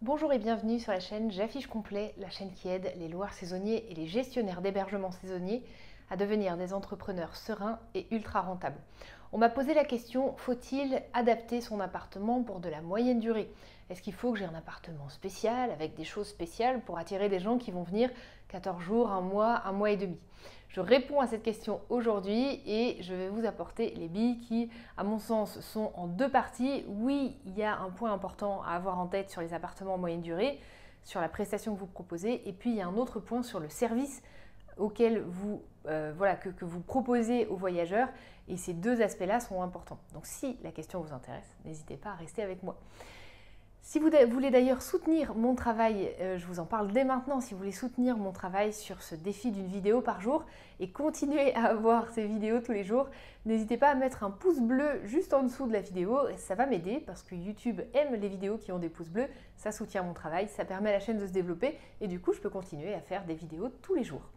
Bonjour et bienvenue sur la chaîne J'affiche complet, la chaîne qui aide les loueurs saisonniers et les gestionnaires d'hébergement saisonnier à devenir des entrepreneurs sereins et ultra rentables. On m'a posé la question, faut-il adapter son appartement pour de la moyenne durée? Est-ce qu'il faut que j'ai un appartement spécial avec des choses spéciales pour attirer des gens qui vont venir 14 jours, un mois et demi? Je réponds à cette question aujourd'hui et je vais vous apporter les billes qui, à mon sens, sont en deux parties. Oui, il y a un point important à avoir en tête sur les appartements en moyenne durée, sur la prestation que vous proposez, et puis il y a un autre point sur le service auquel que vous proposez aux voyageurs, et ces deux aspects-là sont importants. Donc si la question vous intéresse, n'hésitez pas à rester avec moi. Si vous voulez d'ailleurs soutenir mon travail, je vous en parle dès maintenant, si vous voulez soutenir mon travail sur ce défi d'une vidéo par jour et continuer à avoir ces vidéos tous les jours, n'hésitez pas à mettre un pouce bleu juste en dessous de la vidéo, ça va m'aider parce que YouTube aime les vidéos qui ont des pouces bleus, ça soutient mon travail, ça permet à la chaîne de se développer et du coup je peux continuer à faire des vidéos tous les jours.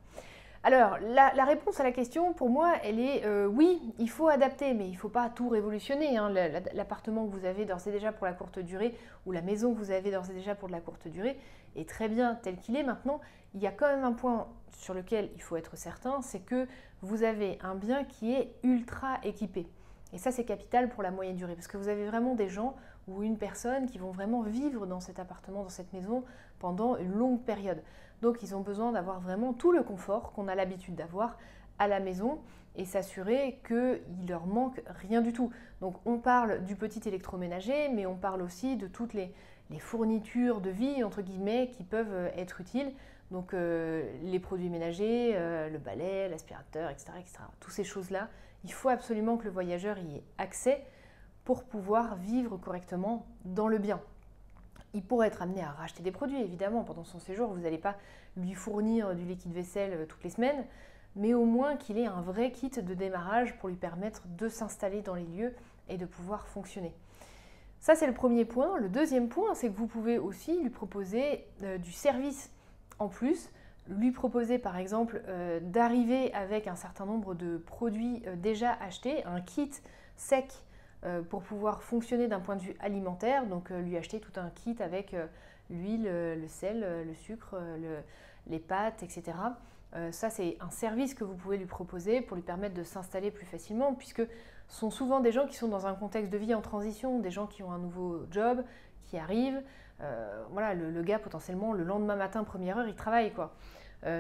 Alors, la réponse à la question, pour moi, elle est oui, il faut adapter, mais il ne faut pas tout révolutionner. Hein. L'appartement que vous avez d'ores et déjà pour la courte durée ou la maison que vous avez d'ores et déjà pour de la courte durée est très bien tel qu'il est. Maintenant, il y a quand même un point sur lequel il faut être certain, c'est que vous avez un bien qui est ultra équipé. Et ça, c'est capital pour la moyenne durée, parce que vous avez vraiment des gens ou une personne qui vont vraiment vivre dans cet appartement, dans cette maison, pendant une longue période. Donc, ils ont besoin d'avoir vraiment tout le confort qu'on a l'habitude d'avoir à la maison et s'assurer qu'il ne leur manque rien du tout. Donc, on parle du petit électroménager, mais on parle aussi de toutes les fournitures de vie, entre guillemets, qui peuvent être utiles. Donc, les produits ménagers, le balai, l'aspirateur, etc., etc. Toutes ces choses-là, il faut absolument que le voyageur y ait accès pour pouvoir vivre correctement dans le bien. Il pourrait être amené à racheter des produits, évidemment, pendant son séjour. Vous n'allez pas lui fournir du liquide vaisselle toutes les semaines, mais au moins qu'il ait un vrai kit de démarrage pour lui permettre de s'installer dans les lieux et de pouvoir fonctionner. Ça, c'est le premier point. Le deuxième point, c'est que vous pouvez aussi lui proposer du service en plus, lui proposer par exemple d'arriver avec un certain nombre de produits déjà achetés, un kit sec pour pouvoir fonctionner d'un point de vue alimentaire, donc lui acheter tout un kit avec l'huile, le sel, le sucre, les pâtes, etc. Ça, c'est un service que vous pouvez lui proposer pour lui permettre de s'installer plus facilement, puisque ce sont souvent des gens qui sont dans un contexte de vie en transition, des gens qui ont un nouveau job, qui arrivent. Voilà, le gars, potentiellement, le lendemain matin, première heure, il travaille, quoi.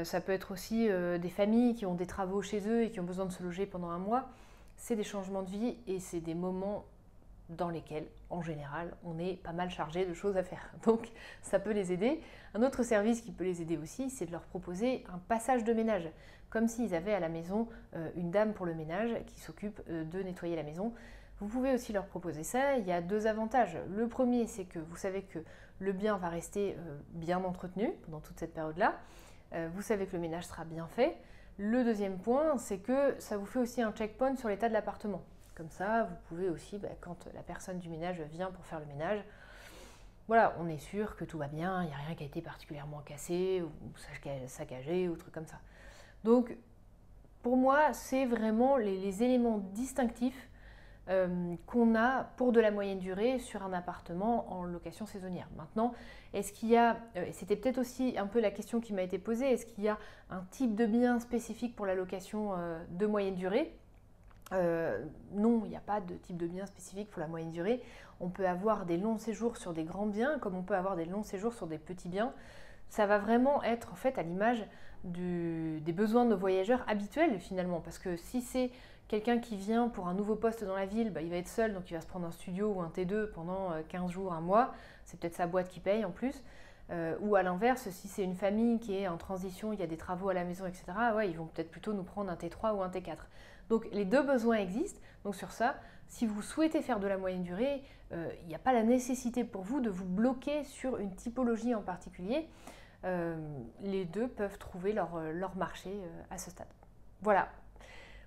Ça peut être aussi des familles qui ont des travaux chez eux et qui ont besoin de se loger pendant un mois. C'est des changements de vie et c'est des moments dans lesquels, en général, on est pas mal chargé de choses à faire. Donc, ça peut les aider. Un autre service qui peut les aider aussi, c'est de leur proposer un passage de ménage, comme s'ils avaient à la maison une dame pour le ménage qui s'occupe de nettoyer la maison. Vous pouvez aussi leur proposer ça. Il y a deux avantages. Le premier, c'est que vous savez que le bien va rester bien entretenu pendant toute cette période-là. Vous savez que le ménage sera bien fait. Le deuxième point, c'est que ça vous fait aussi un checkpoint sur l'état de l'appartement. Comme ça, vous pouvez aussi, quand la personne du ménage vient pour faire le ménage, voilà, on est sûr que tout va bien, il n'y a rien qui a été particulièrement cassé ou saccagé ou truc comme ça. Donc, pour moi, c'est vraiment les éléments distinctifs qu'on a pour de la moyenne durée sur un appartement en location saisonnière. Maintenant, est-ce qu'il y a, c'était peut-être aussi un peu la question qui m'a été posée, est-ce qu'il y a un type de bien spécifique pour la location de moyenne durée ? Non, il n'y a pas de type de bien spécifique pour la moyenne durée. On peut avoir des longs séjours sur des grands biens comme on peut avoir des longs séjours sur des petits biens. Ça va vraiment être en fait à l'image des besoins de nos voyageurs habituels finalement, parce que si c'est quelqu'un qui vient pour un nouveau poste dans la ville, il va être seul, donc il va se prendre un studio ou un T2 pendant 15 jours, un mois, c'est peut-être sa boîte qui paye en plus. Ou à l'inverse, si c'est une famille qui est en transition, il y a des travaux à la maison, etc., ouais, ils vont peut-être plutôt nous prendre un T3 ou un T4. Donc les deux besoins existent, donc sur ça, si vous souhaitez faire de la moyenne durée, il n'y a pas la nécessité pour vous de vous bloquer sur une typologie en particulier. Les deux peuvent trouver leur marché à ce stade. Voilà.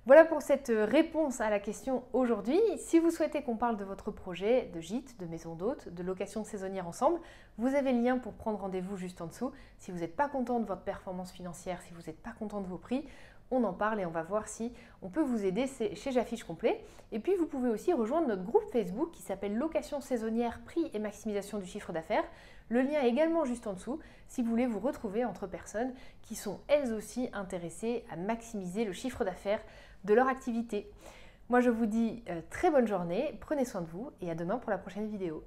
Voilà pour cette réponse à la question aujourd'hui. Si vous souhaitez qu'on parle de votre projet de gîte, de maison d'hôte, de location saisonnière ensemble, vous avez le lien pour prendre rendez-vous juste en dessous. Si vous n'êtes pas content de votre performance financière, si vous n'êtes pas content de vos prix, on en parle et on va voir si on peut vous aider chez J'affiche complet. Et puis vous pouvez aussi rejoindre notre groupe Facebook qui s'appelle Location saisonnière, prix et maximisation du chiffre d'affaires. Le lien est également juste en dessous si vous voulez vous retrouver entre personnes qui sont elles aussi intéressées à maximiser le chiffre d'affaires de leur activité. Moi je vous dis très bonne journée, prenez soin de vous et à demain pour la prochaine vidéo.